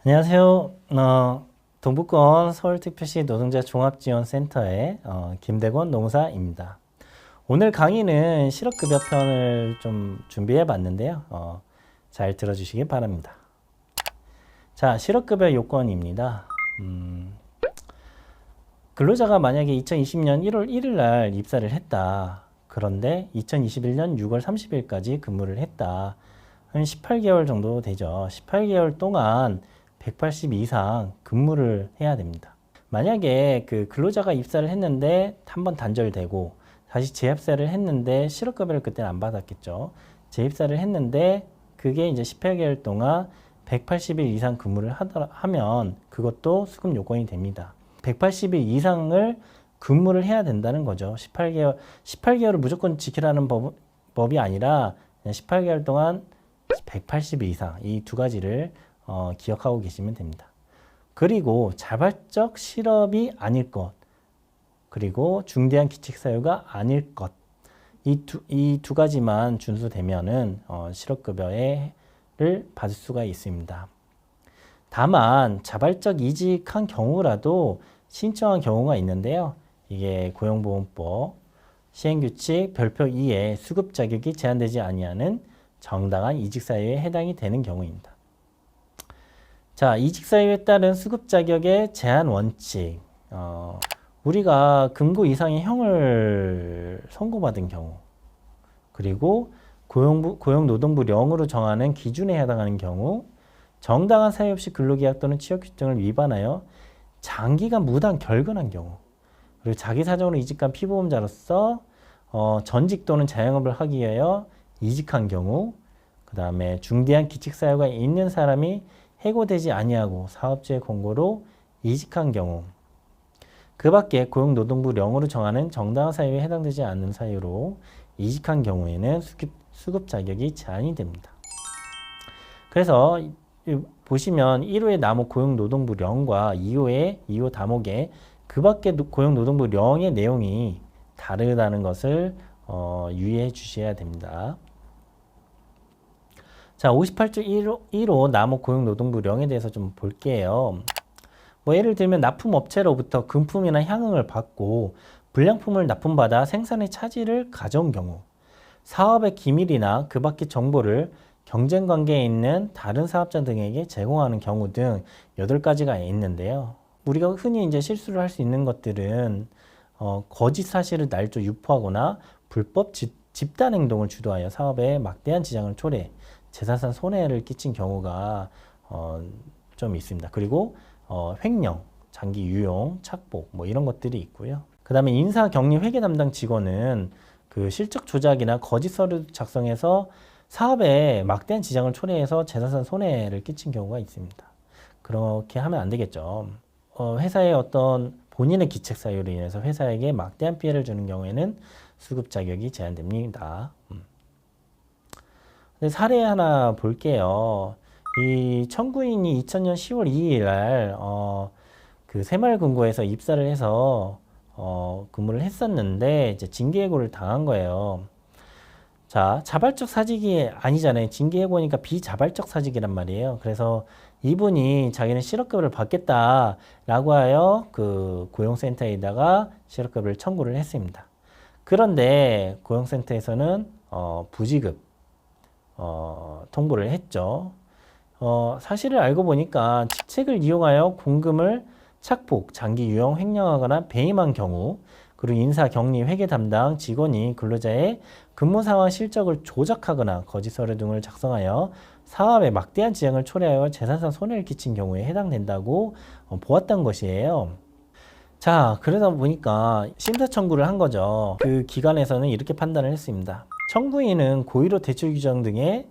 안녕하세요. 동북권 서울특별시 노동자 종합지원센터의 김대권 농사입니다. 오늘 강의는 실업급여 편을 좀 준비해 봤는데요. 잘 들어주시기 바랍니다. 자, 실업급여 요건입니다. 근로자가 만약에 2020년 1월 1일 날 입사를 했다. 그런데 2021년 6월 30일까지 근무를 했다. 한 18개월 정도 되죠. 18개월 동안 180 이상 근무를 해야 됩니다. 만약에 그 근로자가 입사를 했는데 한번 단절되고 다시 재입사를 했는데 실업급여를 그때는 안 받았겠죠. 재입사를 했는데 그게 이제 18개월 동안 180일 이상 근무를 하면 그것도 수급 요건이 됩니다. 180일 이상을 근무를 해야 된다는 거죠. 18개월을 무조건 지키라는 법이 아니라 18개월 동안 180일 이상 이 두 가지를 기억하고 계시면 됩니다. 그리고 자발적 실업이 아닐 것, 그리고 중대한 기책사유가 아닐 것, 이 두 가지만 준수되면은 실업급여를 받을 수가 있습니다. 다만 자발적 이직한 경우라도 신청한 경우가 있는데요. 이게 고용보험법 시행규칙 별표 2에 수급 자격이 제한되지 아니하는 정당한 이직 사유에 해당이 되는 경우입니다. 자, 이직 사유에 따른 수급 자격의 제한 원칙. 우리가 금고 이상의 형을 선고받은 경우, 그리고 고용노동부령으로 정하는 기준에 해당하는 경우, 정당한 사유 없이 근로계약 또는 취업규정을 위반하여 장기간 무단 결근한 경우, 그리고 자기 사정으로 이직한 피보험자로서 전직 또는 자영업을 하기 위하여 이직한 경우, 그 다음에 중대한 기칙사유가 있는 사람이 해고되지 아니하고 사업주의 권고로 이직한 경우, 그 밖에 고용노동부령으로 정하는 정당한 사유에 해당되지 않는 사유로 이직한 경우에는 수급 자격이 제한이 됩니다. 그래서 보시면 1호의 남욱 고용노동부령과 2호 다목의 그 밖에 고용노동부령의 내용이 다르다는 것을 유의해 주셔야 됩니다. 자, 58조 1호 남욱 고용노동부령에 대해서 좀 볼게요. 뭐 예를 들면 납품업체로부터 금품이나 향응을 받고 불량품을 납품받아 생산의 차질을 가져온 경우, 사업의 기밀이나 그 밖의 정보를 경쟁관계에 있는 다른 사업자 등에게 제공하는 경우 등 8가지가 있는데요. 우리가 흔히 이제 실수를 할 수 있는 것들은 거짓 사실을 날조 유포하거나 불법 집단 행동을 주도하여 사업에 막대한 지장을 초래, 재산상 손해를 끼친 경우가 좀 있습니다. 그리고 횡령, 장기 유용, 착복 뭐 이런 것들이 있고요. 그 다음에 인사 격리 회계 담당 직원은 그 실적 조작이나 거짓 서류 작성해서 사업에 막대한 지장을 초래해서 재산상 손해를 끼친 경우가 있습니다. 그렇게 하면 안 되겠죠. 회사의 어떤 본인의 기책 사유로 인해서 회사에게 막대한 피해를 주는 경우에는 수급 자격이 제한됩니다. 사례 하나 볼게요. 이 청구인이 2000년 10월 2일 날 그 새마을금고에서 입사를 해서 근무를 했었는데 이제 징계해고를 당한 거예요. 자, 자발적 사직이 아니잖아요. 징계해고니까 비자발적 사직이란 말이에요. 그래서 이분이 자기는 실업급여를 받겠다라고 하여 그 고용센터에다가 실업급여를 청구를 했습니다. 그런데 고용센터에서는 부지급 통보를 했죠. 사실을 알고 보니까 직책을 이용하여 공금을 착복, 장기 유용 횡령하거나 배임한 경우, 그리고 인사, 격리, 회계 담당 직원이 근로자의 근무 상황 실적을 조작하거나 거짓 서류 등을 작성하여 사업에 막대한 지장을 초래하여 재산상 손해를 끼친 경우에 해당된다고 보았던 것이에요. 자, 그러다 보니까 심사 청구를 한 거죠. 그 기관에서는 이렇게 판단을 했습니다. 청구인은 고의로 대출 규정 등의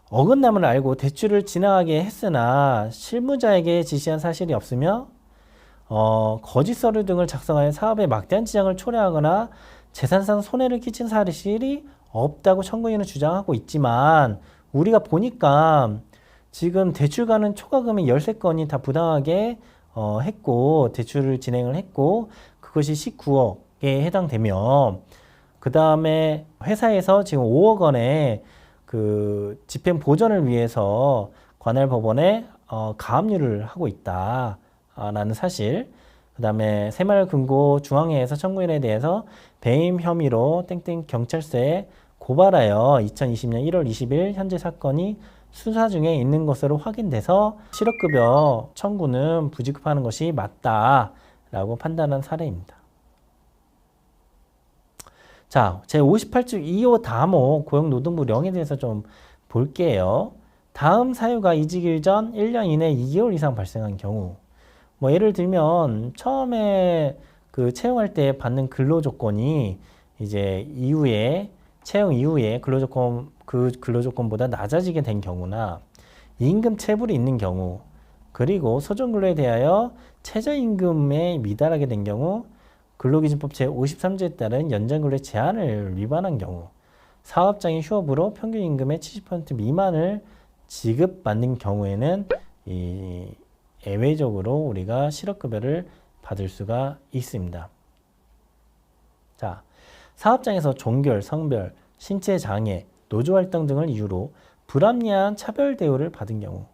어긋남을 알고 대출을 진행하게 했으나 실무자에게 지시한 사실이 없으며 거짓 서류 등을 작성하여 사업에 막대한 지장을 초래하거나 재산상 손해를 끼친 사실이 없다고 청구인은 주장하고 있지만 우리가 보니까 지금 대출가는 초과금이 13건이 다 부당하게 했고 대출을 진행을 했고 그것이 19억에 해당되며 그 다음에 회사에서 지금 5억 원의 그 집행 보전을 위해서 관할 법원에 가압류를 하고 있다라는 사실, 그 다음에 새마을금고 중앙회에서 청구인에 대해서 배임 혐의로 땡땡 경찰서에 고발하여 2020년 1월 20일 현재 사건이 수사 중에 있는 것으로 확인돼서 실업급여 청구는 부지급하는 것이 맞다라고 판단한 사례입니다. 자, 제58조 2호 다모 고용노동부 령에 대해서 좀 볼게요. 다음 사유가 이직일 전 1년 이내 2개월 이상 발생한 경우, 뭐 예를 들면 처음에 그 채용할 때 받는 근로조건이 이제 이후에 채용 이후에 그 근로조건보다 낮아지게 된 경우나 임금 체불이 있는 경우, 그리고 소정근로에 대하여 최저임금에 미달하게 된 경우, 근로기준법 제53조에 따른 연장근로의 제한을 위반한 경우, 사업장의 휴업으로 평균 임금의 70% 미만을 지급받는 경우에는 예외적으로 우리가 실업급여를 받을 수가 있습니다. 자, 사업장에서 종결, 성별, 신체 장애, 노조활동 등을 이유로 불합리한 차별 대우를 받은 경우,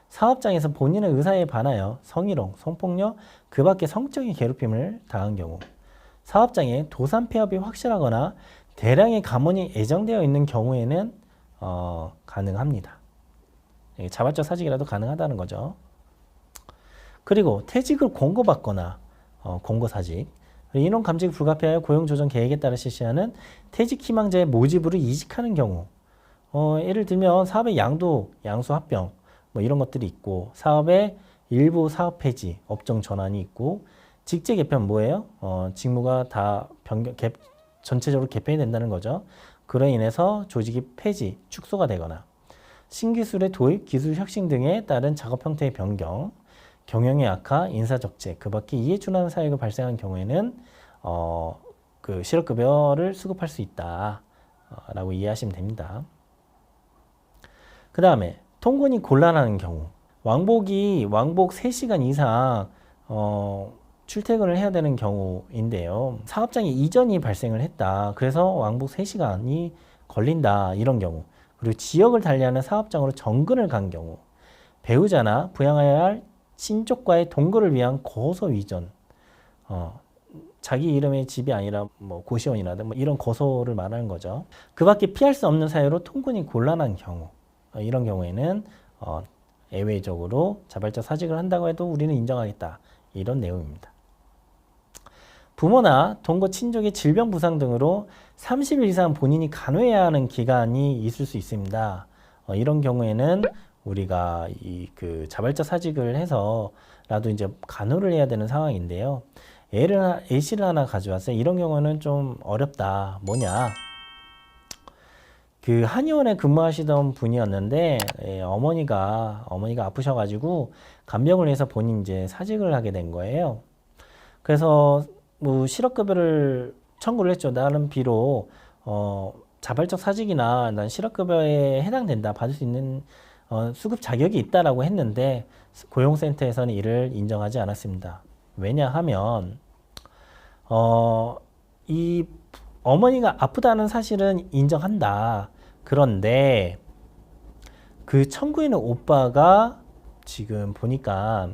사업장에서 본인의 의사에 반하여 성희롱, 성폭력, 그 밖의 성적인 괴롭힘을 당한 경우, 사업장에 도산 폐업이 확실하거나 대량의 감원이 예정되어 있는 경우에는 가능합니다. 자발적 사직이라도 가능하다는 거죠. 그리고 퇴직을 공고받거나 공고사직, 인원 감직이 불가피하여 고용조정 계획에 따라 실시하는 퇴직 희망자의 모집으로 이직하는 경우, 예를 들면 사업의 양수 합병, 뭐 이런 것들이 있고, 사업의 일부 사업 폐지, 업종 전환이 있고, 직제 개편 뭐예요? 직무가 다 전체적으로 개편이 된다는 거죠. 그로 인해서 조직이 폐지, 축소가 되거나, 신기술의 도입, 기술 혁신 등에 따른 작업 형태의 변경, 경영의 악화, 인사적재, 그 밖에 이에 준하는 사유가 발생한 경우에는 그 실업급여를 수급할 수 있다라고 이해하시면 됩니다. 그 다음에 통근이 곤란한 경우, 왕복 3시간 이상 출퇴근을 해야 되는 경우인데요. 사업장에 이전이 발생을 했다. 그래서 왕복 3시간이 걸린다. 이런 경우. 그리고 지역을 달리하는 사업장으로 정근을 간 경우, 배우자나 부양해야 할 친족과의 동거를 위한 고소 위전, 자기 이름의 집이 아니라 뭐 고시원이라든 뭐 이런 고소를 말하는 거죠. 그 밖에 피할 수 없는 사유로 통근이 곤란한 경우, 이런 경우에는 예외적으로 자발적 사직을 한다고 해도 우리는 인정하겠다. 이런 내용입니다. 부모나 동거 친족의 질병 부상 등으로 30일 이상 본인이 간호해야 하는 기간이 있을 수 있습니다. 이런 경우에는 우리가 그 자발적 사직을 해서라도 이제 간호를 해야 되는 상황인데요. 예시를 하나 가져왔어요. 이런 경우는 좀 어렵다. 뭐냐? 그 한의원에 근무하시던 분이었는데 어머니가 아프셔가지고 간병을 해서 본인 이제 사직을 하게 된 거예요. 그래서 뭐 실업급여를 청구를 했죠. 나는 비록 자발적 사직이나 난 실업급여에 해당된다, 받을 수 있는 수급 자격이 있다라고 했는데 고용센터에서는 이를 인정하지 않았습니다. 왜냐하면 이 어머니가 아프다는 사실은 인정한다. 그런데 그 청구인의 오빠가 지금 보니까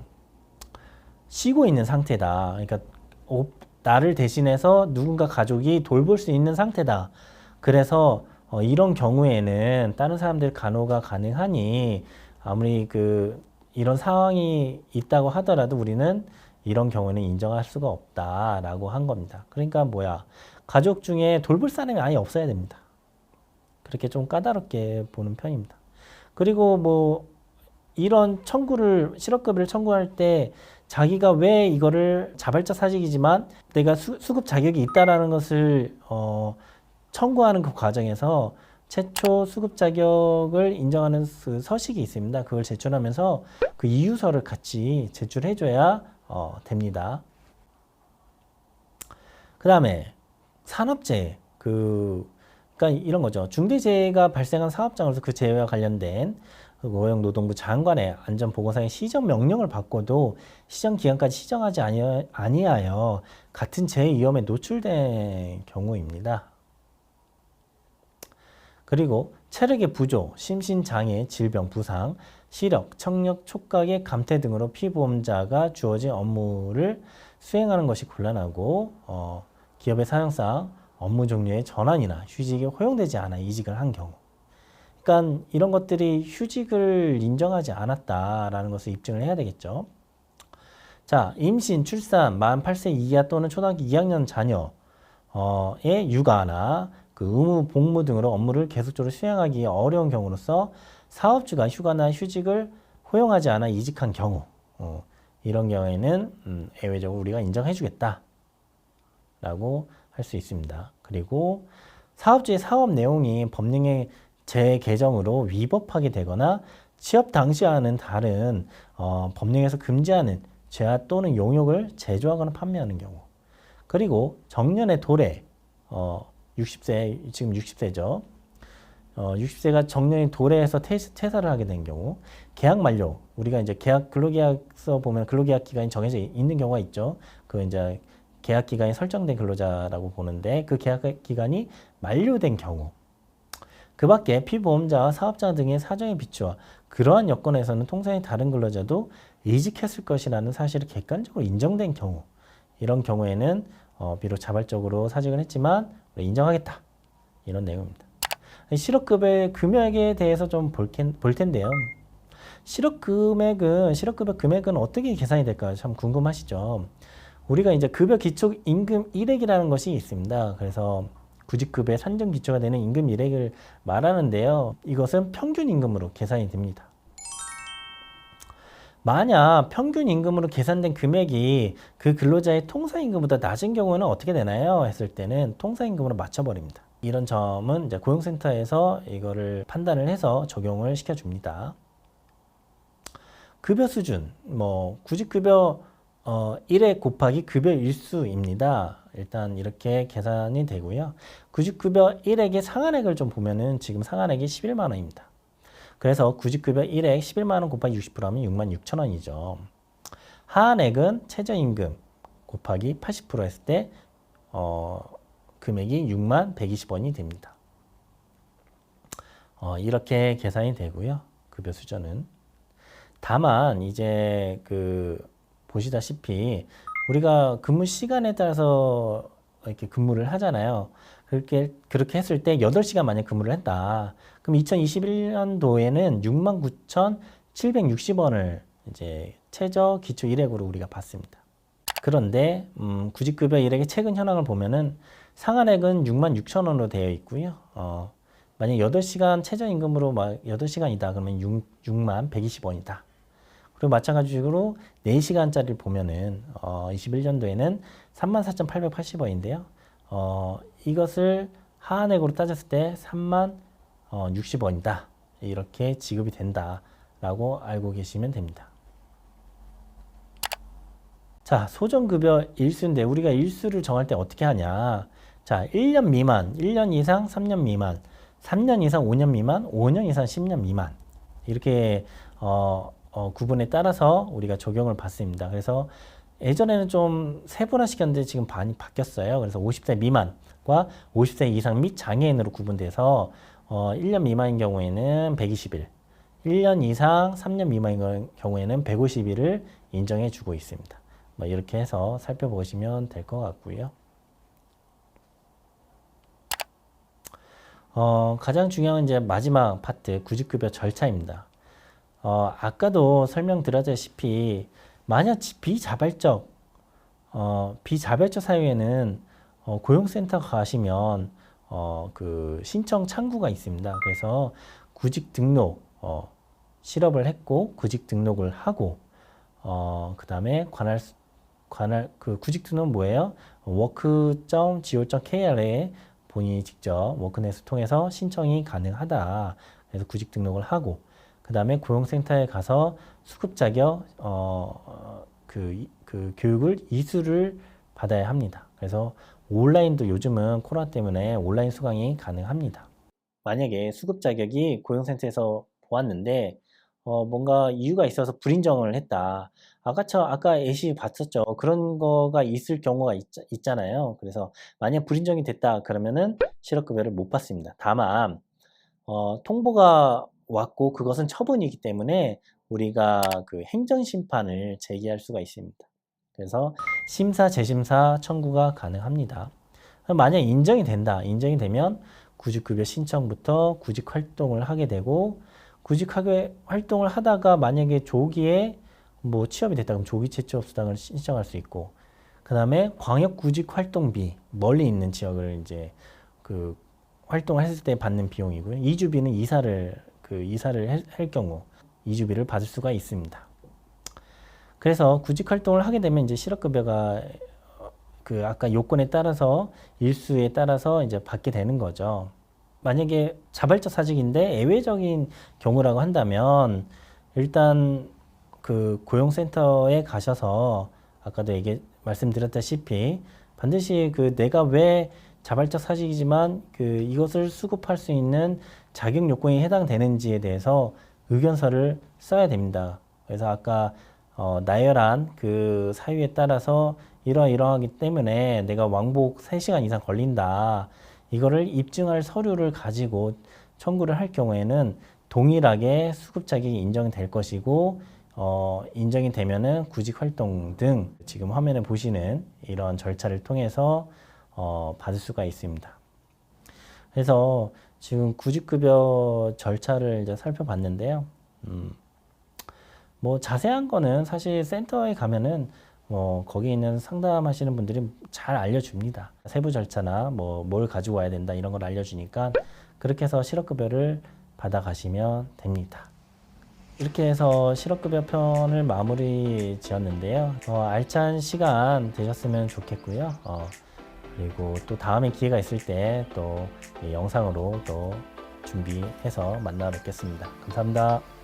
쉬고 있는 상태다. 그러니까 나를 대신해서 누군가 가족이 돌볼 수 있는 상태다. 그래서 이런 경우에는 다른 사람들 간호가 가능하니 아무리 이런 상황이 있다고 하더라도 우리는 이런 경우는 인정할 수가 없다라고 한 겁니다. 그러니까 뭐야? 가족 중에 돌볼 사람이 아예 없어야 됩니다. 그렇게 좀 까다롭게 보는 편입니다. 그리고 뭐 이런 실업급여를 청구할 때 자기가 왜 이거를 자발적 사직이지만 내가 수급 자격이 있다라는 것을 청구하는 그 과정에서 최초 수급 자격을 인정하는 그 서식이 있습니다. 그걸 제출하면서 그 이유서를 같이 제출해줘야 됩니다. 그 다음에 산업재해, 그러니까 이런 거죠. 중대재해가 발생한 사업장으로서 그 재해와 관련된 고용노동부 장관의 안전보건상의 시정 명령을 받고도 시정 기간까지 시정하지 아니하여 같은 재해 위험에 노출된 경우입니다. 그리고 체력의 부조, 심신장애, 질병, 부상, 시력, 청력, 촉각의 감퇴 등으로 피보험자가 주어진 업무를 수행하는 것이 곤란하고 기업의 사정상 업무 종류의 전환이나 휴직이 허용되지 않아 이직을 한 경우, 그러니까 이런 것들이 휴직을 인정하지 않았다라는 것을 입증을 해야 되겠죠. 자, 임신, 출산, 만 8세 이하 또는 초등학교 2학년 자녀의 육아나 그 의무, 복무 등으로 업무를 계속적으로 수행하기 어려운 경우로서 사업주가 휴가나 휴직을 허용하지 않아 이직한 경우, 이런 경우에는 예외적으로 우리가 인정해주겠다 라고 할 수 있습니다. 그리고 사업주의 사업 내용이 법령의 재개정으로 위법하게 되거나 취업 당시와는 다른 법령에서 금지하는 죄와 또는 용역을 제조하거나 판매하는 경우, 그리고 정년의 도래, 60세, 지금 60세죠. 60세가 정년이 도래해서 퇴사를 하게 된 경우, 계약 만료, 우리가 이제 근로계약서 보면 근로계약 기간이 정해져 있는 경우가 있죠. 그 이제 계약 기간이 설정된 근로자라고 보는데 그 계약 기간이 만료된 경우, 그 밖에 피보험자와 사업자 등의 사정에 비추어 그러한 여건에서는 통상의 다른 근로자도 이직했을 것이라는 사실이 객관적으로 인정된 경우, 이런 경우에는 비록 자발적으로 사직을 했지만 인정하겠다, 이런 내용입니다. 실업급여 금액에 대해서 좀 볼 텐데요. 실업급여 금액은 어떻게 계산이 될까요? 참 궁금하시죠? 우리가 이제 급여 기초 임금 일액이라는 것이 있습니다. 그래서 구직급여의 산정 기초가 되는 임금 일액을 말하는데요. 이것은 평균 임금으로 계산이 됩니다. 만약 평균 임금으로 계산된 금액이 그 근로자의 통상임금보다 낮은 경우는 어떻게 되나요? 했을 때는 통상임금으로 맞춰버립니다. 이런 점은 이제 고용센터에서 이거를 판단을 해서 적용을 시켜줍니다. 급여 수준, 구직급여 1회 곱하기 급여 일수입니다. 일단 이렇게 계산이 되고요. 구직급여 1액의 상한액을 좀 보면은 지금 상한액이 11만 원입니다. 그래서 구직급여 1액 11만 원 곱하기 60%하면 6만 6천 원이죠. 하한액은 최저임금 곱하기 80% 했을 때 금액이 6만 120원이 됩니다. 이렇게 계산이 되고요. 급여 수준은. 다만 이제 보시다시피 우리가 근무 시간에 따라서 이렇게 근무를 하잖아요. 그렇게 했을 때 8시간 만약 근무를 했다. 그럼 2021년도에는 69,760원을 이제 최저 기초 일액으로 우리가 받습니다. 그런데 구직급여 일액의 최근 현황을 보면은 상한액은 66,000원으로 되어 있고요. 만약 8시간 최저임금으로 8시간이다. 그러면 6만 120원이다. 그리고 마찬가지로 4시간짜리를 보면은 21년도에는 34,880원인데요. 이것을 하한액으로 따졌을 때 3만 60원이다. 이렇게 지급이 된다라고 알고 계시면 됩니다. 자, 소정급여 일수인데 우리가 일수를 정할 때 어떻게 하냐? 자, 1년 미만, 1년 이상, 3년 미만, 3년 이상, 5년 미만, 5년 이상, 10년 미만. 이렇게 구분에 따라서 우리가 적용을 받습니다. 그래서 예전에는 좀 세분화시켰는데 지금 많이 바뀌었어요. 그래서 50세 미만과 50세 이상 및 장애인으로 구분돼서 1년 미만인 경우에는 120일, 1년 이상 3년 미만인 경우에는 150일을 인정해 주고 있습니다. 이렇게 해서 살펴보시면 될 것 같고요. 가장 중요한 이제 마지막 파트, 구직급여 절차입니다. 아까도 설명드렸다시피 만약 비자발적 사유에는 고용센터 가시면 그 신청 창구가 있습니다. 그래서 구직 등록 실업을 했고 구직 등록을 하고 그 다음에 그 구직 등록은 뭐예요? work.go.kr에 본인이 직접 워크넷을 통해서 신청이 가능하다. 그래서 구직 등록을 하고 그 다음에 고용센터에 가서 수급 자격 그 교육을 이수를 받아야 합니다. 그래서 온라인도 요즘은 코로나 때문에 온라인 수강이 가능합니다. 만약에 수급 자격이 고용센터에서 보았는데 뭔가 이유가 있어서 불인정을 했다. 아까 예시 봤었죠. 그런 거가 있을 경우가 있잖아요. 그래서 만약 불인정이 됐다 그러면은 실업급여를 못 받습니다. 다만 통보가 왔고 그것은 처분이기 때문에 우리가 그 행정심판을 제기할 수가 있습니다. 그래서 심사, 재심사 청구가 가능합니다. 만약 인정이 된다. 인정이 되면 구직급여 신청부터 구직 활동을 하게 되고 구직 활동을 하다가 만약에 조기에 뭐 취업이 됐다 그럼 조기 취업 수당을 신청할 수 있고 그 다음에 광역 구직 활동비 멀리 있는 지역을 이제 그 활동을 했을 때 받는 비용이고요. 이주비는 이사를 할 경우 이주비를 받을 수가 있습니다. 그래서 구직 활동을 하게 되면 이제 실업급여가 그 아까 요건에 따라서 일수에 따라서 이제 받게 되는 거죠. 만약에 자발적 사직인데 예외적인 경우라고 한다면 일단 그 고용센터에 가셔서 아까도 말씀드렸다시피 반드시 그 내가 왜 자발적 사직이지만 그 이것을 수급할 수 있는 자격 요건이 해당되는지에 대해서 의견서를 써야 됩니다. 그래서 아까 나열한 그 사유에 따라서 이러이러하기 때문에 내가 왕복 3시간 이상 걸린다. 이거를 입증할 서류를 가지고 청구를 할 경우에는 동일하게 수급 자격이 인정될 것이고 인정이 되면은 구직 활동 등 지금 화면에 보시는 이런 절차를 통해서 받을 수가 있습니다. 그래서 지금 구직급여 절차를 이제 살펴봤는데요. 뭐 자세한 거는 사실 센터에 가면은 거기 있는 상담하시는 분들이 잘 알려줍니다. 세부 절차나 뭘 가지고 와야 된다 이런 걸 알려주니까 그렇게 해서 실업급여를 받아가시면 됩니다. 이렇게 해서 실업급여 편을 마무리 지었는데요. 알찬 시간 되셨으면 좋겠고요. 그리고 또 다음에 기회가 있을 때 또 영상으로 또 준비해서 만나 뵙겠습니다. 감사합니다.